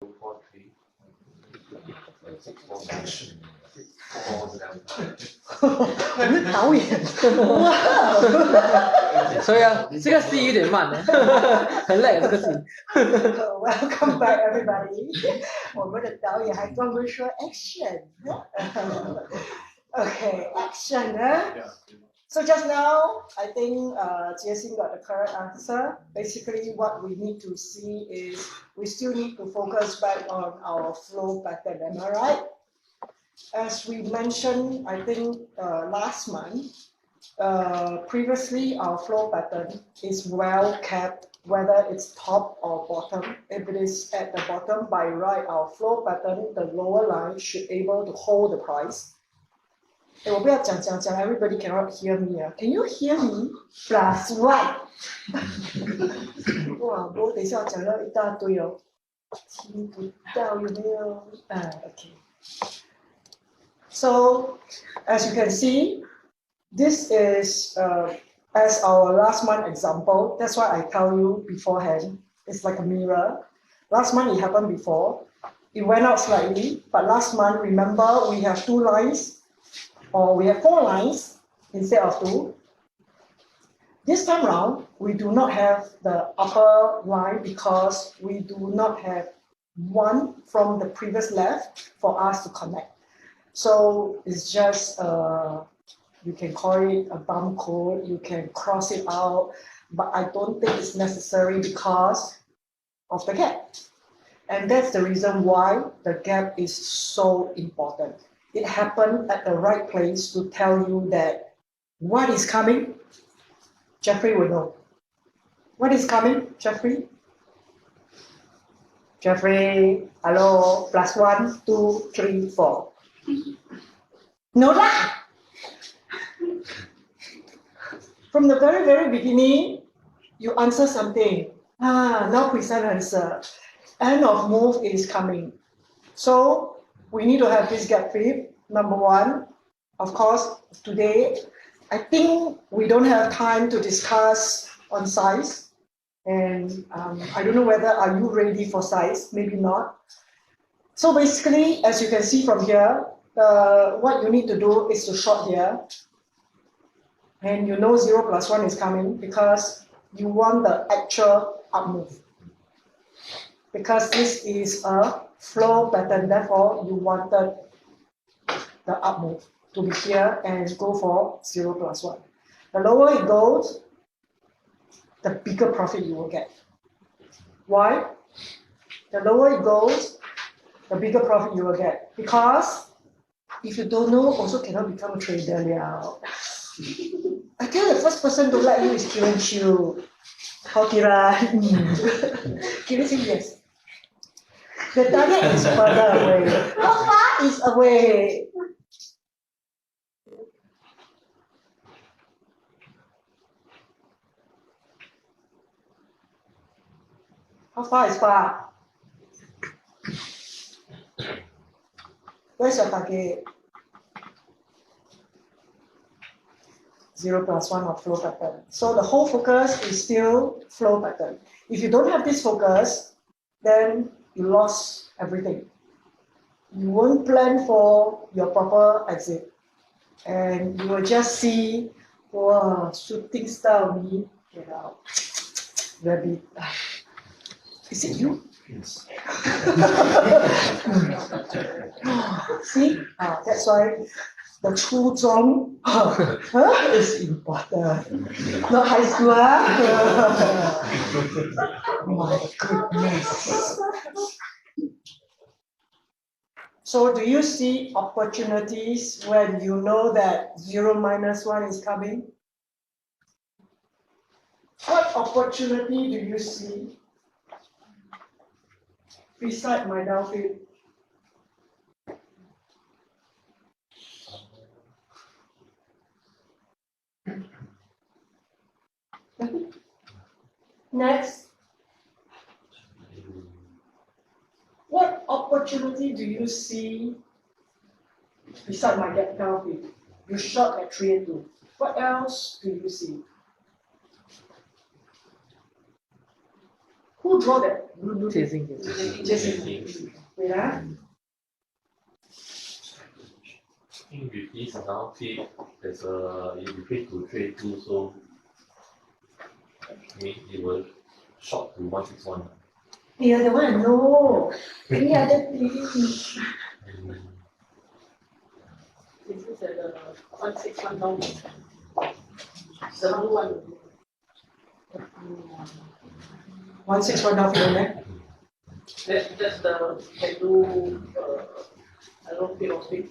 我是导演，哇！所以啊，这个戏有点慢的，很累这个戏。Welcome back, everybody. 我们的导演还专门说 action. Okay, action. So just now, I think Jie-Xin got the correct answer. Basically, what we need to see is we still need to focus back on our flow pattern. Am I right? As we mentioned, I think last month, previously our flow pattern is well kept, whether it's top or bottom. If it is at the bottom, by right, our flow pattern, the lower line should able to hold the price. 我不要讲 everybody cannot hear me. Can you hear me? Plus one. 哇，我等一下讲了一大堆哦，听不到有没有？OK. So, as you can see, this is as our last month example. That's why I tell you beforehand. It's like a mirror. Last month it happened before. It went out slightly, but last month, remember, we have 2 lines, or we have 4 lines instead of 2. This time around, we do not have the upper line because we do not have one from the previous left for us to connect. So it's just, you can call it a bump code, you can cross it out, but I don't think it's necessary because of the gap. And that's the reason why the gap is so important. It happened at the right place to tell you that what is coming, Jeffrey will know. What is coming, Jeffrey? Jeffrey, hello, plus 1, 2, 3, 4. No lah! From the very, very beginning, you answer something. Now present answer. End of move is coming. So we need to have this gap fill. Number 1, of course, today, I think we don't have time to discuss on size. And I don't know whether are you ready for size, maybe not. So basically, as you can see from here, what you need to do is to short here. And you know 0 plus 1 is coming because you want the actual up move. Because this is a flow pattern, therefore you wanted the up move to be here and go for 0 plus 1. The lower it goes, the bigger profit you will get. Why? The lower it goes, the bigger profit you will get. Because if you don't know, also cannot become a trader now. I tell the first person to let you is Kiran Chiu. How Kiran? Kiran says yes. The target is further away. How far is away? How far is far? Where's your target? 0 plus 1 of flow pattern. So the whole focus is still flow pattern. If you don't have this focus, then you lost everything. You won't plan for your proper exit. And you will just see, wow, shooting star me, get out. Rabbit. Is it you? Yes. See? That's why the 初中 is important. Not high school. My goodness. So do you see opportunities when you know that 0 minus 1 is coming? What opportunity do you see beside my downfield? Next. What opportunity do you see beside my gap downfield? You shot at 3 and 2. What else do you see? Who draw that? Chasing. Just wait, ah. I think with this now fit, there's a you trade to trade two, so it will short to 161. Yeah, the one no. Any other thing? Is this at the 161 down? The blue one. 161 now, eh? That's the can do I don't feel of it.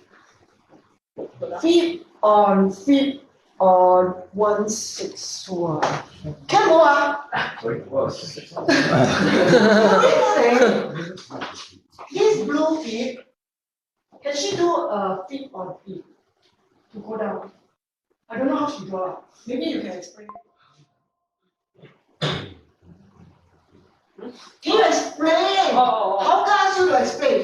Feet on 161. Can go ah. Sorry, what? This blue feet, can she do a feet on feet to go down? I don't know how she draw. Maybe you can explain. Can you explain? Oh, How can I ask you to explain?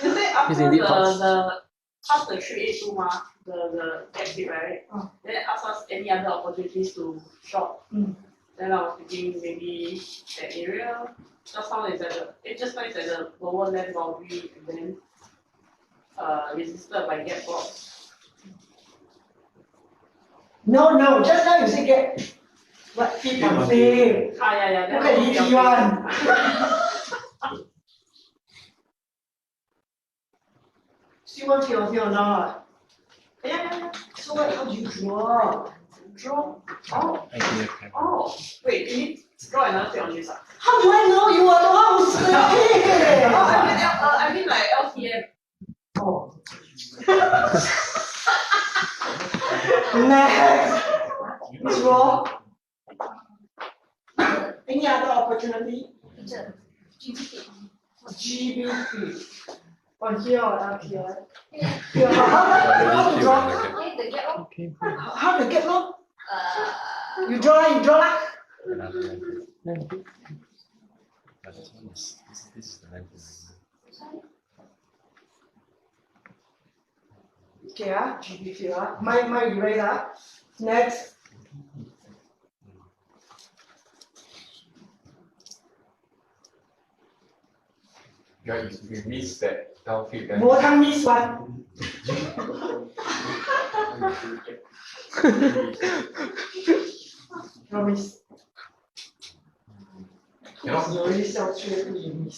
is it after He's in deep thoughts. the past the 382 the gap hit, right? Oh. Then it asks us any other opportunities to short. Mm. Then I was thinking maybe that area. Just now it's at the lower land boundary and then resisted by gap box. No, just now you say get what feet on feet. Yeah. Look at ET one. Still want feet on feet or not? Yeah. So what, how do you draw? Draw. Oh, wait, you need to draw another thing on this. How do I know you are the one who said? I mean like LTM. Oh. Next. Draw. Any other opportunity? GBP. On here or up here? Here. How to draw? Okay. How to get no? You draw lah. This is the 99. Okay, GBP, my erase, Next. Yeah, you miss that downfield. Then More than this one. Promise. Cannot. 有一小缺不隐秘。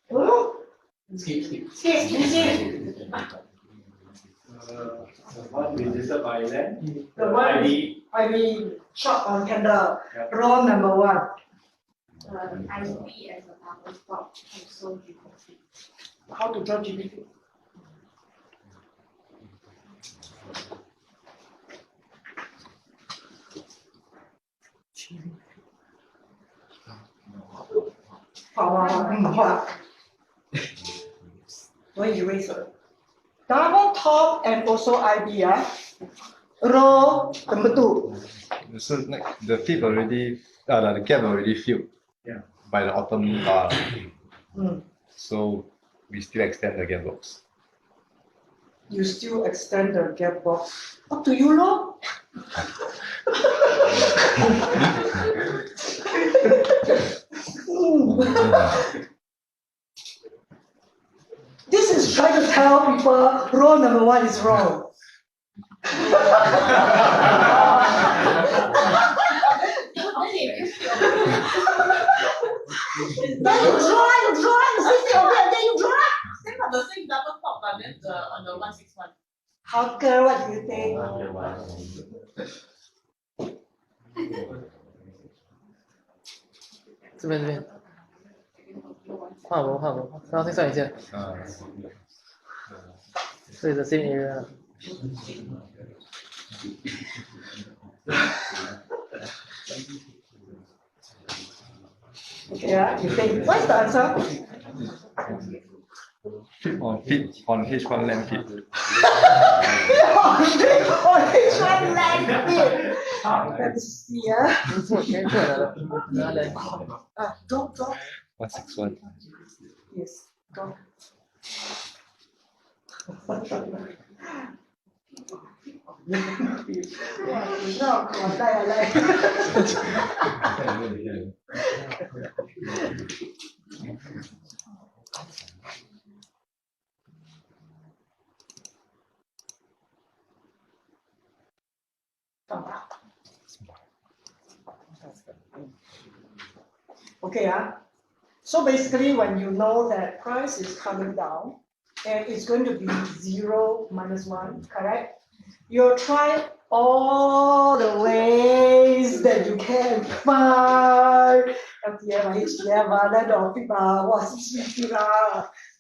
哦， skip. skip. The one resisted by land. The one I mean shot on candle. Row number one. IB as a bubble stop, also GBP. How to draw GBP? Don't erase it. Double top and also IB, Row number two. So like the tip already, the gap already filled. Yeah. By the autumn bar. Mm. So we still extend the gap box. You still extend the gap box. Up to you, lor. This is trying to tell people row number one is wrong. Then you draw, you sit over there, then you draw. Then not the same double top, but then on the 161. Hawker, what do you think? 这边，换我，然后再算一下，所以 the same area。 Yeah, you think, what's the answer? On H1 land pit. On which one land it? Let's see, draw. 161. Yes, Go. No, 我带来。Okay, so basically when you know that price is coming down and it's going to be 0 minus 1, correct? You'll try all the ways that you can find. LTM, HTM, land of people, what's you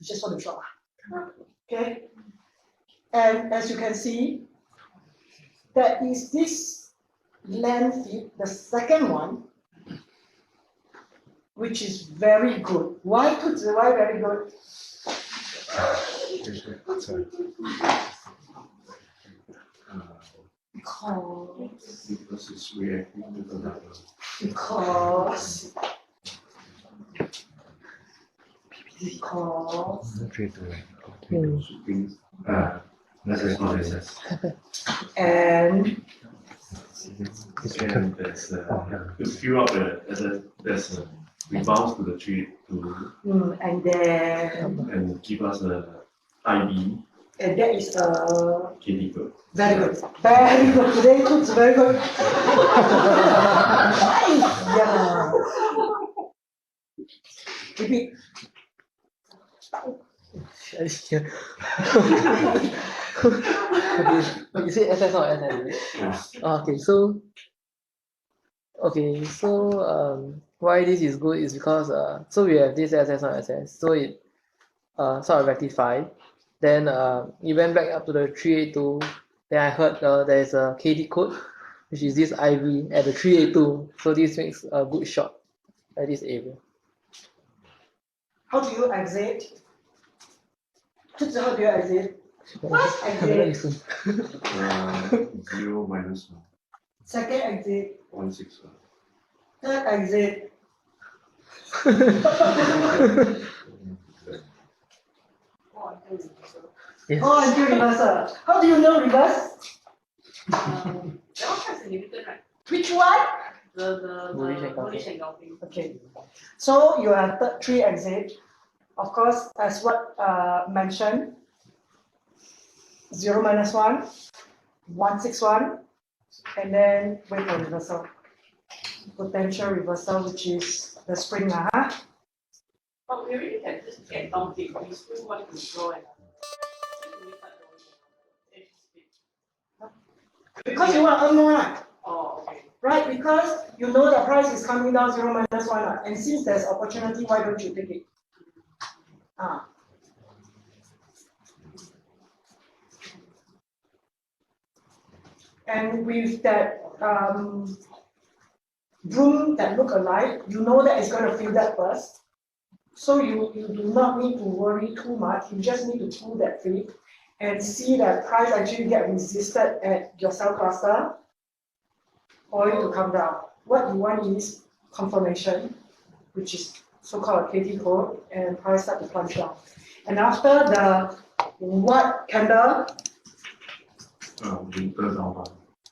just want to try. Okay? And as you can see, that is this land feed, the second one, which is very good. Why very good? Sorry. Because it's reacting to the number. Because Things, that's not SS. and And there's to fill up there's a rebound to the tree to and then and give us a IB and that is KD code. very good. Very good. Today cook's very good. Yeah. Repeat. Okay, you say SS or SS? Yes. Okay, so why this is good is because so we have this SS or SS, so it sort of rectified. Then it went back up to the 382. Then I heard there is a KD code, which is this IV at the 382. So this makes a good shot at this area. How do you exit? How do you exit? First exit. 0 minus 1. Second exit. 161. Third exit. Yes. Oh, until reversal. How do you know reverse? That one has significant, right? Which one? Bullish and bullish engulfing. Okay. So you have three exit. Of course, as what mentioned, 0 minus 1, 161, and then wait for reversal. Potential reversal, which is the spring. But we really can just get dumping. We still want to draw and Because you want to earn more, right? oh, okay. Right, because you know the price is coming down 0 minus 1, and since there's opportunity, why don't you take it? And with that room that look alike, you know that it's going to fill that first. So you do not need to worry too much. You just need to pull that feed and see that price actually get resisted at your cell cluster for it to come down. What you want is confirmation, which is so-called KT code, and price start to plunge down. And after the what candle? Winter down.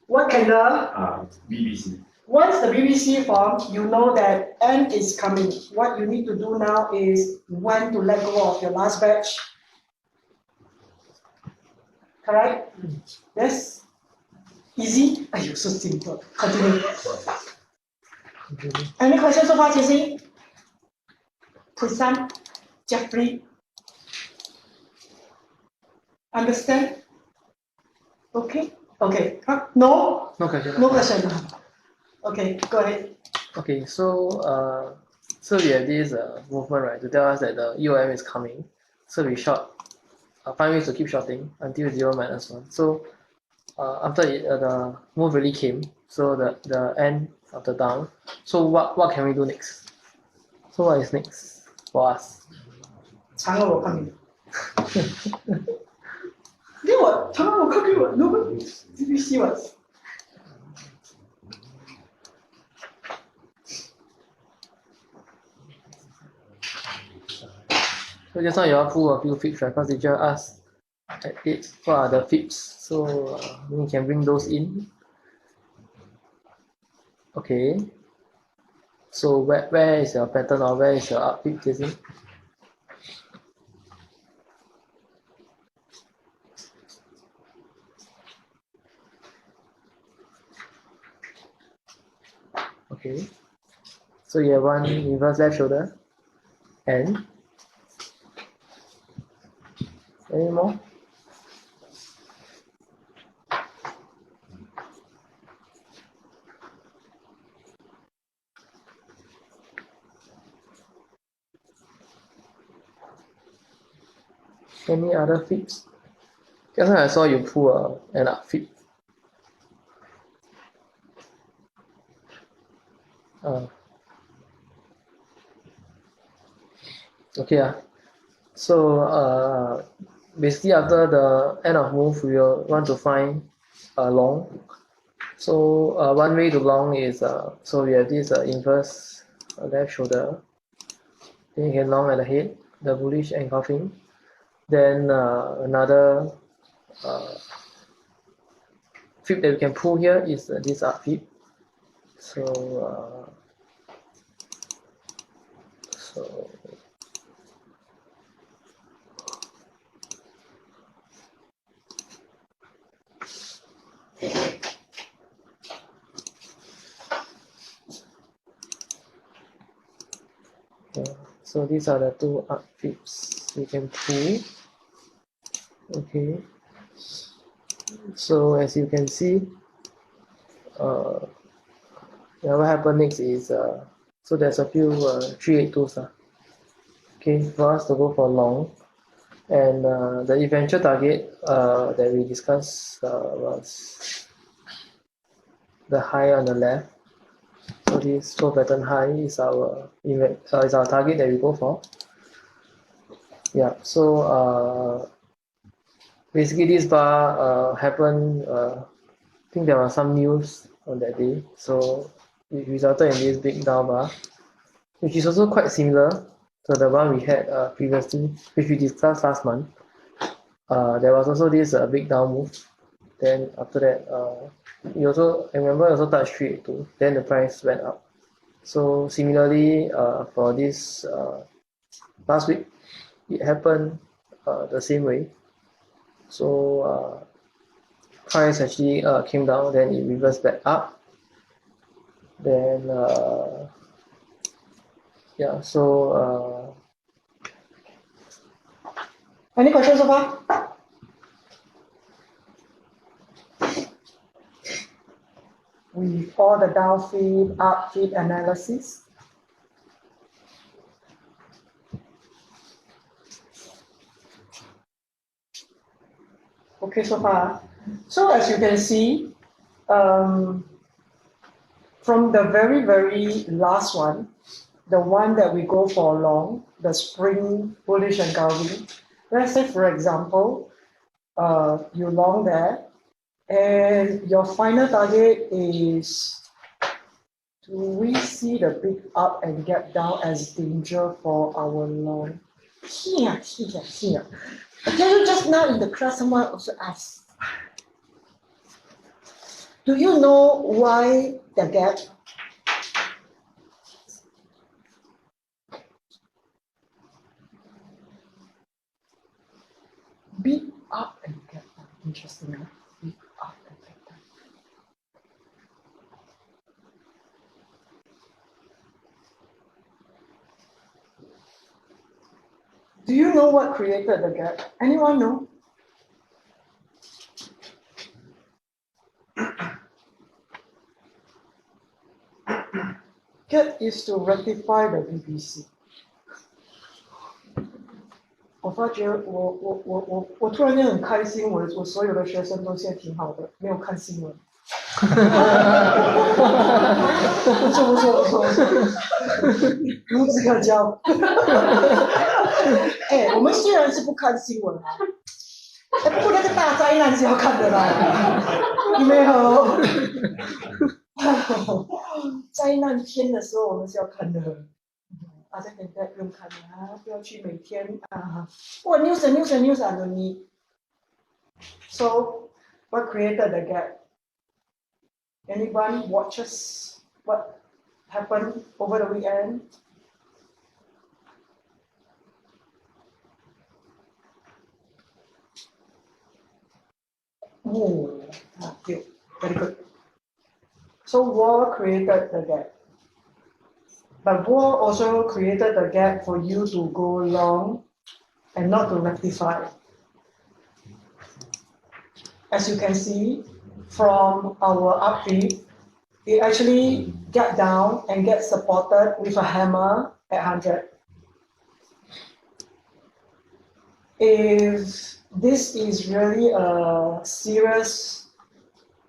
What candle? BBC. Once the BBC forms, you know that end is coming. What you need to do now is when to let go of your last batch. Correct? Yes? Easy? Are you so simple? Continue. Any questions so far, Jesse? Pusan? Jeffrey? Understand? Okay? Okay. No? No question. No question. Okay, go ahead. Okay, so we have this movement, right, to tell us that the EOM is coming. So we short, find ways to keep shorting until 0 minus 1. So after it, the move really came, so the end of the down. So what can we do next? So what is next for us? 长了我看你。给我，长了我看给我，如果 BBC was. So just now you all pull a few fibs, right? Because teacher asked at 8 what are the fibs. So we can bring those in. Okay. So where is your pattern or where is your up fib facing? Okay. So you have one reverse left shoulder and any more? Any other fibs? Just now I saw you pull an up fib. Okay. So basically after the end of move, we will want to find long. So one way to long is so we have this inverse left shoulder. Then you can long at the head, the bullish engulfing. Then another fib that we can pull here is this up fib. So so these are the two up fibs we can pull. Okay. So as you can see, what happened next is so there's a few 382s. Okay, for us to go for long, and the eventual target that we discussed was the high on the left. So this toe pattern high is our target that we go for. Yeah. So basically this bar happened. I think there was some news on that day, so it resulted in this big down bar, which is also quite similar to the one we had previously, which we discussed last month. There was also this big down move. Then after that, I remember also touched 382. Then the price went up. So similarly, for this last week, it happened the same way. So price actually came down, then it reversed back up. Then yeah, so Any questions so far? With all the down feed, up feed analysis. Okay, so far. So as you can see, from the very, very last one, the one that we go for long, the spring bullish engulfing. Let's say, for example, you long there, and your final target is, do we see the big up and gap down as danger for our long? Here. I tell you just now in the class, someone also asked, do you know why the gap? Big up and gap down. Interesting, huh? Big up and gap down. Do you know what created the gap? Anyone know? Gap is to rectify the BBC. 我发觉我突然间很开心，我所有的学生都现在挺好的，没有看新闻。不错，孺子可教。哎，我们虽然是不看新闻啊，不过那个大灾难是要看的啦，有没有？灾难片的时候我们是要看的。other than that 不用看啊，不要去每天啊，哇 news and news and news I don't need. So what created the gap? Anyone watches what happened over the weekend? Oh, good. Very good. So war created the gap. But war also created the gap for you to go long and not to rectify. As you can see from our upbeat, it actually get down and get supported with a hammer at 100. If this is really a serious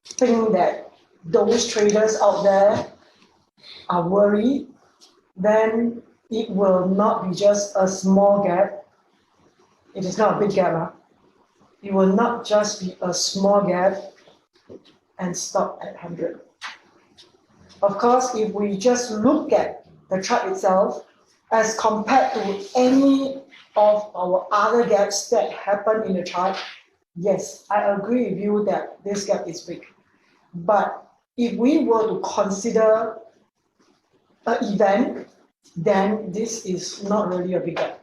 thing that those traders out there are worried, then it will not be just a small gap. It is not a big gap. Huh? It will not just be a small gap and stop at 100. Of course, if we just look at the chart itself, as compared to any of our other gaps that happen in the chart, yes, I agree with you that this gap is big. But if we were to consider an event, then this is not really a big gap.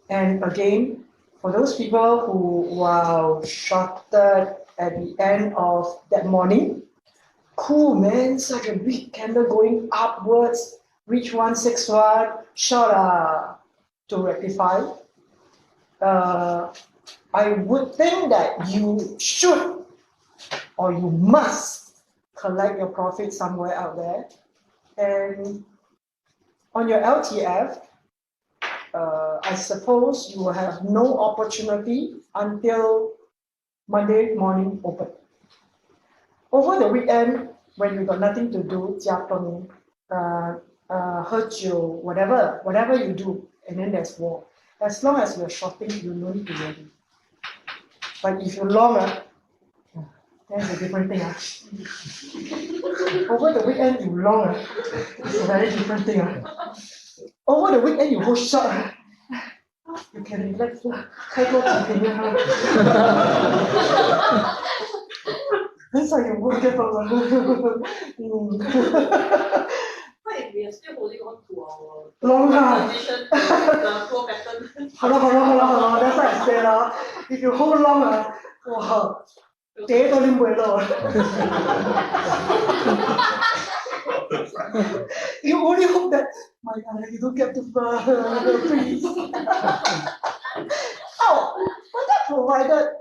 And again, for those people who were shorted at the end of that morning, cool man, such a big candle going upwards, reach 161, short to rectify. I would think that you should or you must collect your profit somewhere out there. And on your LTF, I suppose you will have no opportunity until Monday morning open. Over the weekend, when you got nothing to do, 加班, 喝酒, whatever you do, and then there's war. As long as you're shorting, you no need to worry. But if you're long, that's a different thing. Over the weekend, you long, it's a very different thing. Over the weekend, you hold short, you can relax. 开多几瓶很少有过这方面。But we are still holding on to our Long position, the flow pattern. 好了 ，that's what I say 啦。If you hold long 哇，跌都拎唔落。You only hope that my God, you don't get too far, please. Oh, but that provided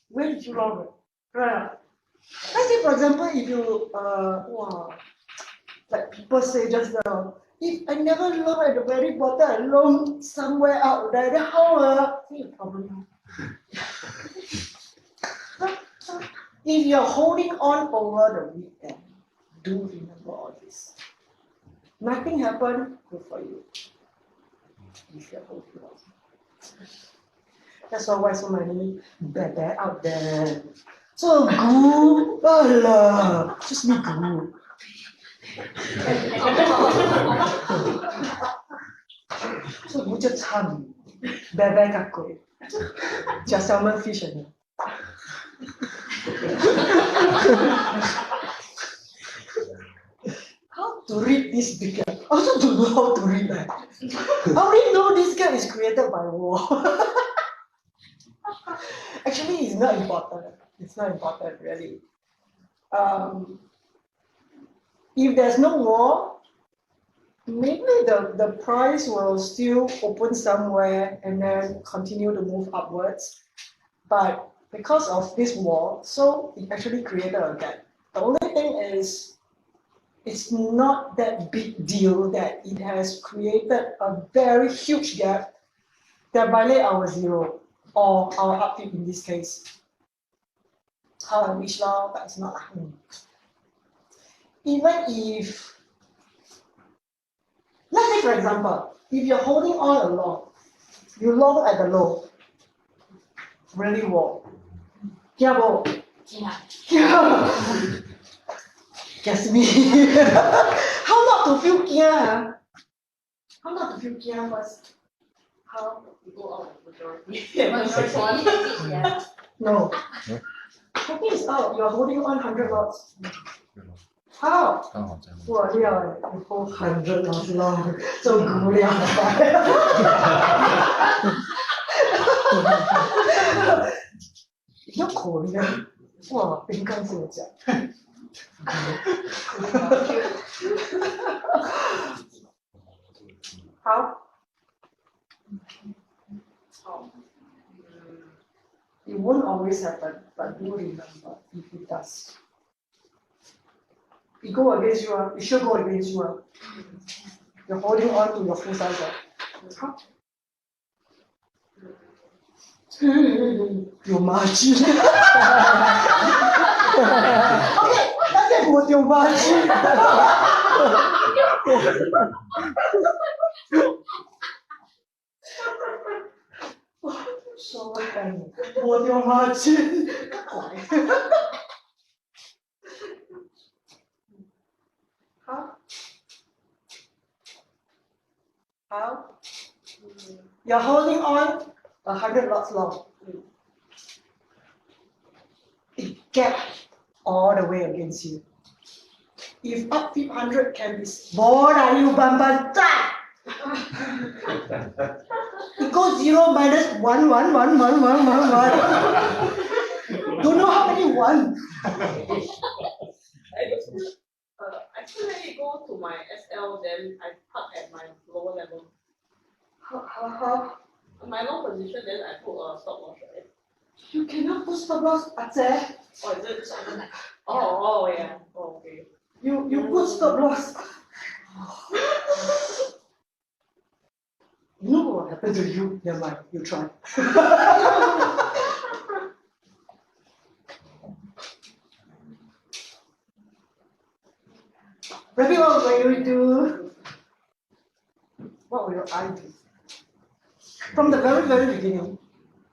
way too long. Right. Let's say, for example, if you like people say just now, if I never long at the very bottom, I long somewhere out there, then how see a problem. If you're holding on over the weekend, do remember all this. Nothing happened, good for you. If you're holding on. That's why so many bad out there. So good, Allah, just be good. So good just ham, bad kakoi. Just salmon fish and how to read this big gap? I also don't know how to read that. I only know this gap is created by war. Actually, it's not important. It's not important, really. If there's no war, maybe the price will still open somewhere and then continue to move upwards. But because of this war, so it actually created a gap. The only thing is, it's not that big deal that it has created a very huge gap that violate our zero or our upbeat in this case. How I wish now, but it's not. Even if, let's say for example, if you're holding on a long, you long at the low, really war. Kia bo, Guess me. How not to feel kia? How not to feel kia first? How? You go out with majority. No. Happy is out. You're holding on 100 lots. How? 刚好这样。哇，料你 hold 100 lots 咯，做估量。要可怜，哇，冰刚是我讲。好。It won't always happen, but do remember if it does. It go against you, it should go against you. You're holding on to your full size. Your margin. Okay, that's what your margin. So what your margin? How? You're holding on 100 lots long. It gets all the way against you. If upfit 100 can be, what are you, Bambanta? It goes 0 minus 1, 1, 1, 1, 1, 1, 1. Don't know how many 1. I still let it go to my SL, then I park at my lower level. How? My long position, then I put a stop loss, right? You cannot put stop loss, Atze. Oh, is it? Oh, yeah. Oh, okay. You put stop loss. You know what happened to you? Never mind, you try. Ravi, what will you do? What will I do? From the very, very beginning,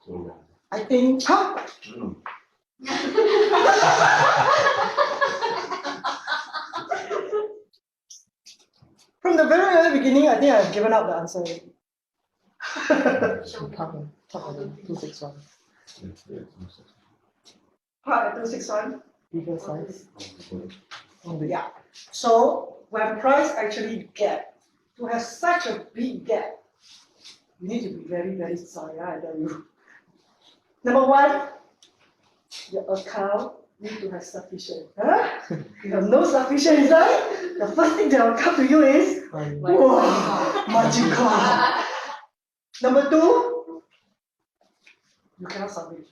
So, I think, huh? From the very, very beginning, I think I've given up the answer already. Top of the 261. Part 261. Bigger size. Yeah. So when price actually gap, to have such a big gap, you need to be very, very sorry, I tell you. Number one, your account need to have sufficient. Huh? You have no sufficient inside, the first thing that will come to you is, whoa, margin call. Number two, you cannot submit.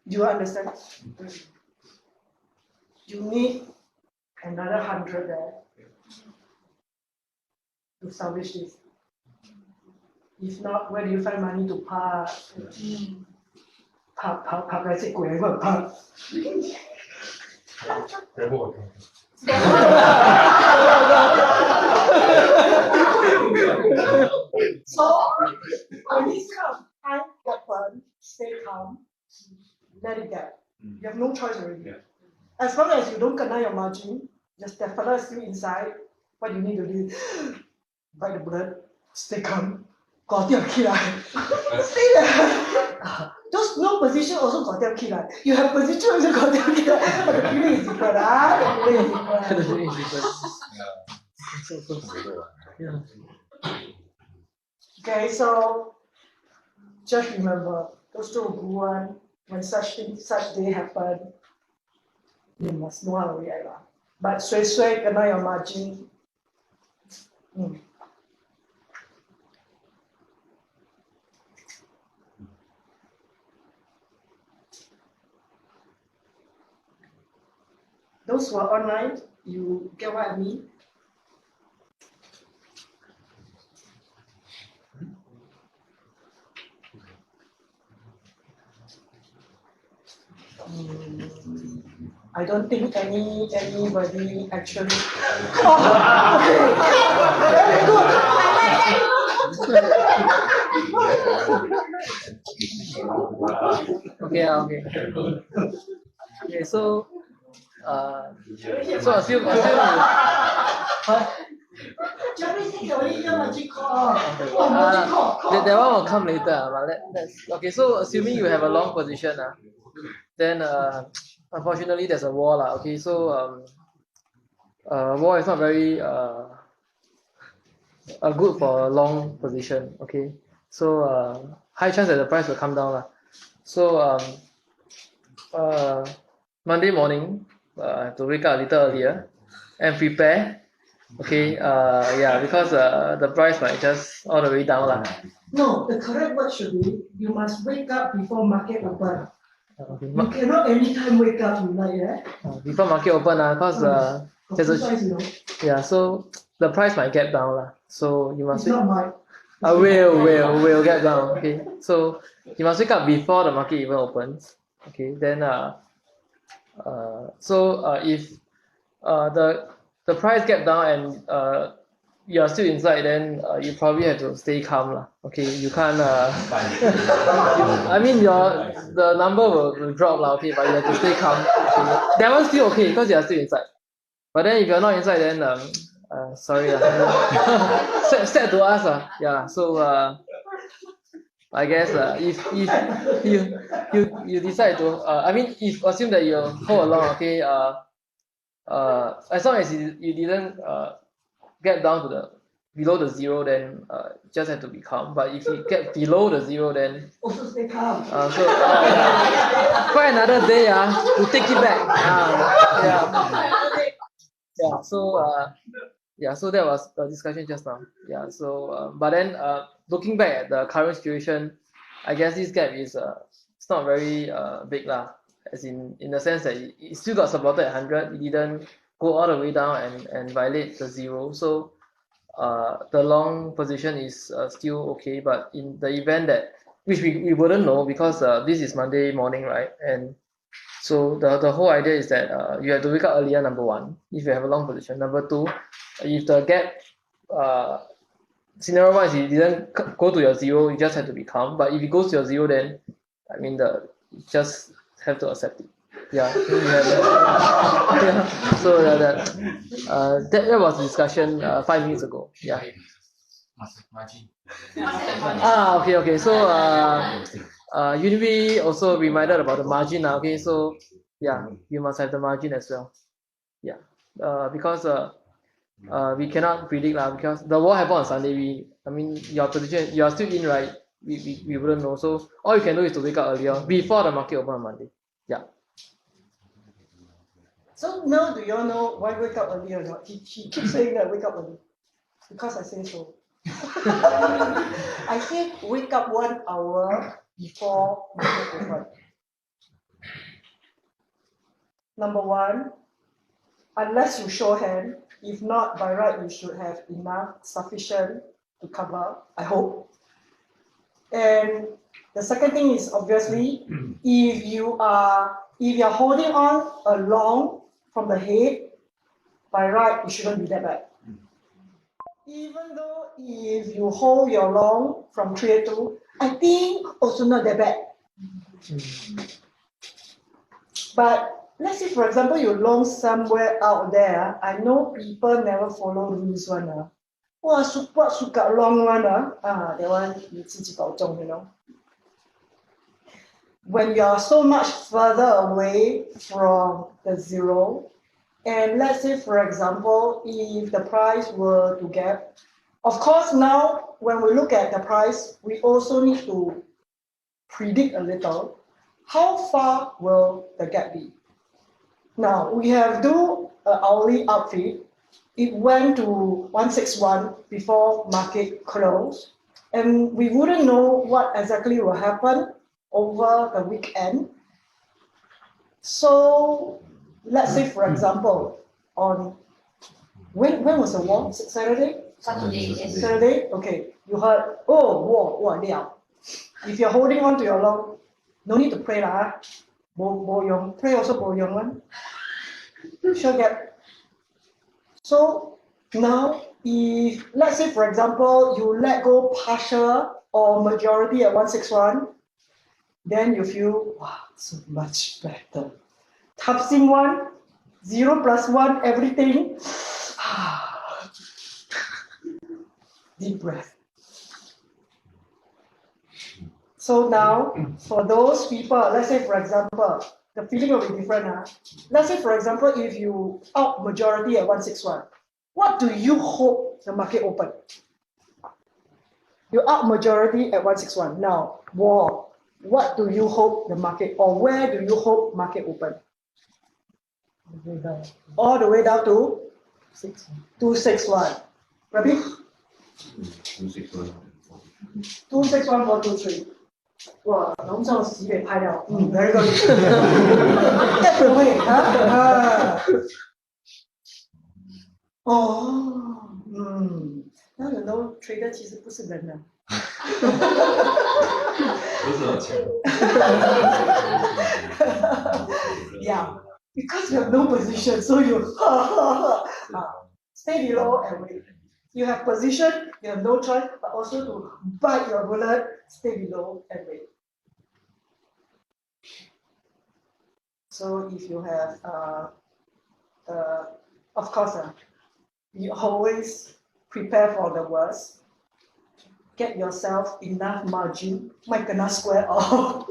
Do you understand? You need another 100 there to salvage this. If not, where do you find money to park? Park, I say, go and park. So, when this kind of time happen, stay calm, let it go. You have no choice already. Yeah. As long as you don't kena your margin, your stepfather is still inside, what you need to do is bite the bullet, stay calm, got your key. Stay there. Those no position also got your key. You have position also got your key. But the feeling is different. The feeling is different. Yeah. Okay, so just remember, those two good one, when such day happen, you must know how to react. But sway, kena your margin. Those who are online, you get what I mean? I don't think anybody actually. Oh, okay. Very good. Okay, okay. Okay, so assume you, huh? That one will come later. But let's okay. So assuming you have a long position, then unfortunately there's a wall, okay. So wall is not very good for a long position, okay. So high chance that the price will come down, So Monday morning, I have to wake up a little earlier and prepare. Okay, yeah, because the price might just all the way down. No, the correct word should be, you must wake up before market open. Okay. You cannot anytime wake up tonight, Before market open, because there's a yeah, so the price might get down, so you must It's not mine. will get down. Okay, so you must wake up before the market even opens. Okay, then if the price get down and you are still inside, then you probably have to stay calm, Okay, you can't I mean the number will drop, okay, but you have to stay calm. Okay. That one's still okay because you are still inside. But then if you're not inside, then sorry, sad to us, yeah. So I guess if you decide to I mean, if assume that you hold along, okay, as long as you didn't get down to the below the zero, then just have to be calm. But if you get below the zero, then Also stay calm. quite another day to take it back. Yeah. So that was the discussion just now. Yeah. So but then looking back at the current situation, I guess this gap is it's not very big, as in the sense that it still got supported at 100. It didn't go all the way down and violate the zero. So the long position is still okay. But in the event that, which we wouldn't know because this is Monday morning, right? And so the whole idea is that you have to wake up earlier, number one, if you have a long position. Number two, if the gap scenario one is it didn't go to your zero, you just have to be calm. But if it goes to your zero, then I mean you just have to accept it. Yeah, you have that. Yeah. So that was the discussion 5 minutes ago. Yeah. Okay. So Univi also reminded about the margin. Okay, so yeah, you must have the margin as well. Yeah. Because we cannot predict, because the war happened on Sunday. I mean, your position, you are still in, right? We wouldn't know. So all you can do is to wake up earlier before the market open on Monday. Yeah. So now do you all know why wake up early or not? He keeps saying that wake up early. Because I say so. I say wake up 1 hour before market open. Number one, unless you show hand, if not, by right you should have enough, sufficient to cover, I hope. And the second thing is obviously, if you're holding on a long from the head, by right it shouldn't be that bad. Even though if you hold your long from 382, I think also not that bad. But let's say, for example, you long somewhere out there. I know people never follow rules one. Wow, suka long one. That one you 自己保重, you know. When you are so much further away from the zero, and let's say, for example, if the price were to gap, of course, now when we look at the price, we also need to predict a little. How far will the gap be? Now, we have do an hourly outfit. It went to 161 before market close, and we wouldn't know what exactly will happen over the weekend. So, let's say, for example, on when was the war? Saturday? Saturday? Okay. You heard, war, liao. If you're holding on to your long, no need to pray lah. Bo yong, pray also bo yong one. Sure gap. So now, if let's say, for example, you let go partial or majority at 161, then you feel, wow, so much better. Tapsing 1, 0 plus 1, everything. Deep breath. So now, for those people, let's say for example, the feeling will be different. Let's say for example, if you out majority at 161, what do you hope the market open? You out majority at 161. Now, war. What do you hope the market, or where do you hope market open? All the way down to 261. Repeat. 261. 261, 423. Wow, 农场洗给拍掉。Very good. That's the way, Now you know trader 其实不是人啊。Yeah, because you have no position, so you stay below and wait. You have position, you have no choice, but also to bite your bullet, stay below and wait. So if you have, of course, you always prepare for the worst. Get yourself enough margin, make a square off.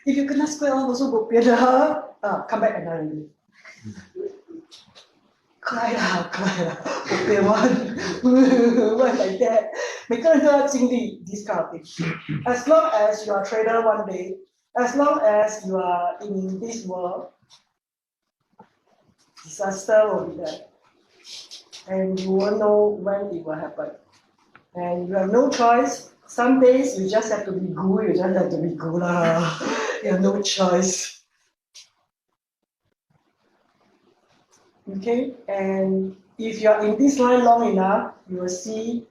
If you cannot square off, also go come back another day. Cry lah, okay one, why like that? 每个人都要经历 this kind of thing. As long as you are a trader one day, as long as you are in this world, disaster will be there. And you won't know when it will happen. And you have no choice. Some days you just have to be good, you just have to be good lah. You have no choice. Okay, and if you are in this line long enough, you will see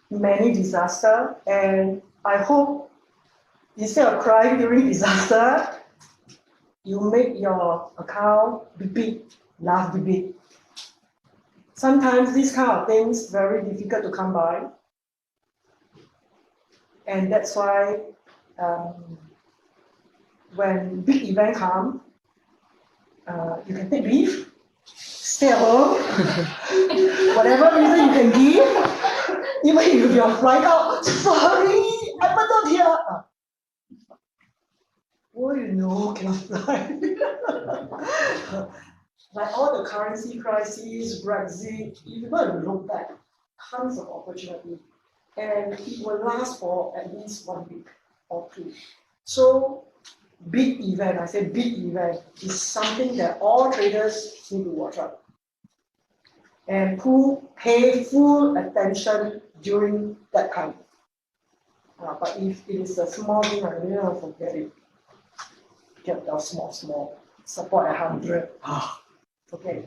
many disasters. And I hope instead of crying during disaster, you make your account big, laugh big. Sometimes these kind of things very difficult to come by, and that's why when big event come, you can take leave, stay at home, whatever reason you can give, even if you are flying out, sorry, I'm not here. Oh, you know, cannot fly. Like all the currency crises, Brexit, if you go and look back, tons of opportunity. And it will last for at least 1 week or 2. So, big event, I say big event, is something that all traders need to watch out. And pay full attention during that time. But if it is a small thing, I really forget it. Get the small, support 100. Okay.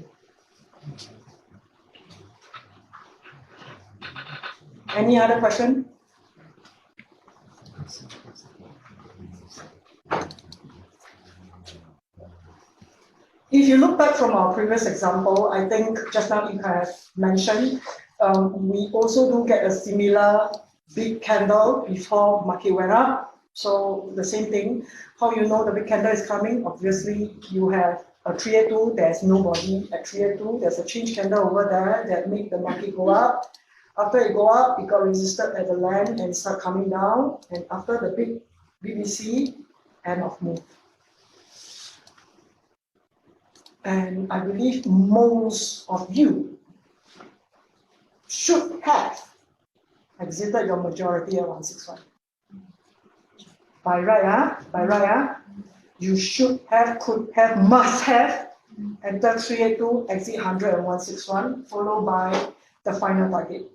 Any other question? If you look back from our previous example, I think just now you have mentioned, we also do get a similar big candle before market went up. So the same thing, how you know the big candle is coming? Obviously, you have a 382, there's nobody at 382, there's a change candle over there that make the market go up. After it go up, it got resisted at the land and start coming down. And after the big BBC, end of move. And I believe most of you should have exited your majority at 161. By right, you should have, could have, must have entered 382, exit 100 and 161, followed by the final target.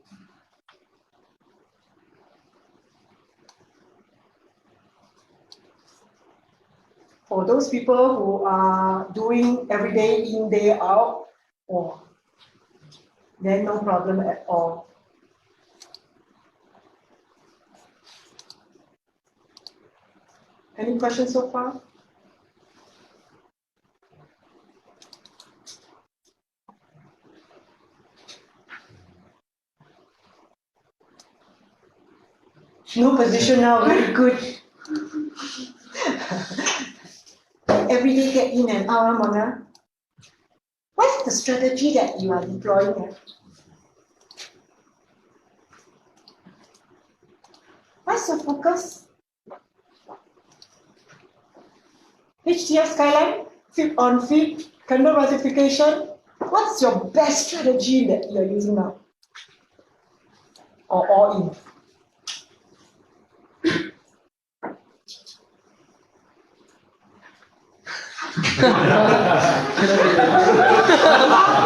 For those people who are doing every day in, day out, then no problem at all. Any questions so far? No position now, very good. Every day get in and out, Mona. What's the strategy that you are deploying? What's your focus? HTF Skyline, feet on feet, candle ratification. What's your best strategy that you're using now? Or all in?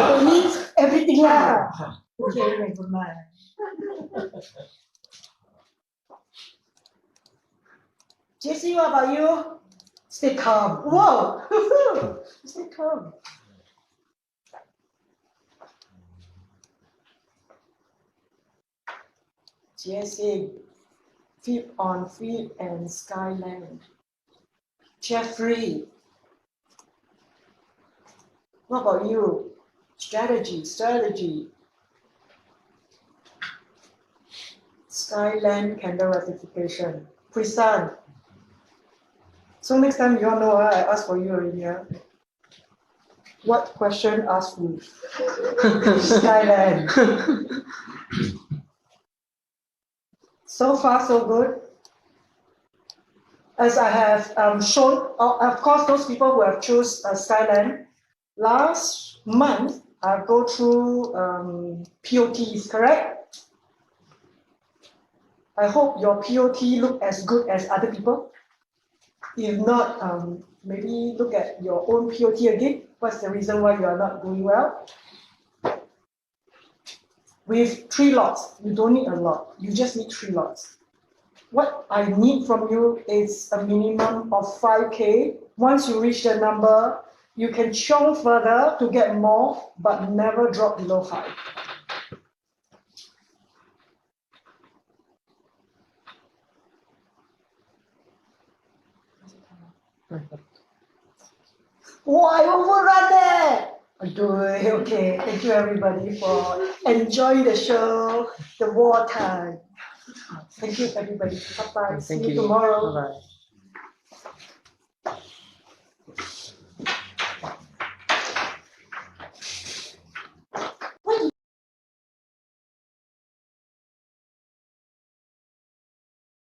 It means everything lah. Okay, never mind. JC, what about you? Stay calm. Whoa! Stay calm. JC, feet on feet and Skyland. Jeffrey, what about you? Strategy. Skyland candle ratification. Prisan. So next time you all know, I ask for you already. What question ask you? Skyland. So far, so good. As I have shown, of course, those people who have choose Skyland, last month I go through POTs, correct? I hope your POT look as good as other people. If not, maybe look at your own POT again. What's the reason why you are not doing well? With 3 lots, you don't need a lot. You just need 3 lots. What I need from you is a minimum of 5K. Once you reach the number, you can chong further to get more, but never drop below 5. Oh, I overrun that! Okay, thank you everybody for enjoying the show, the wartime. Thank you everybody. Bye-bye. See Thank you you. tomorrow. Bye-bye.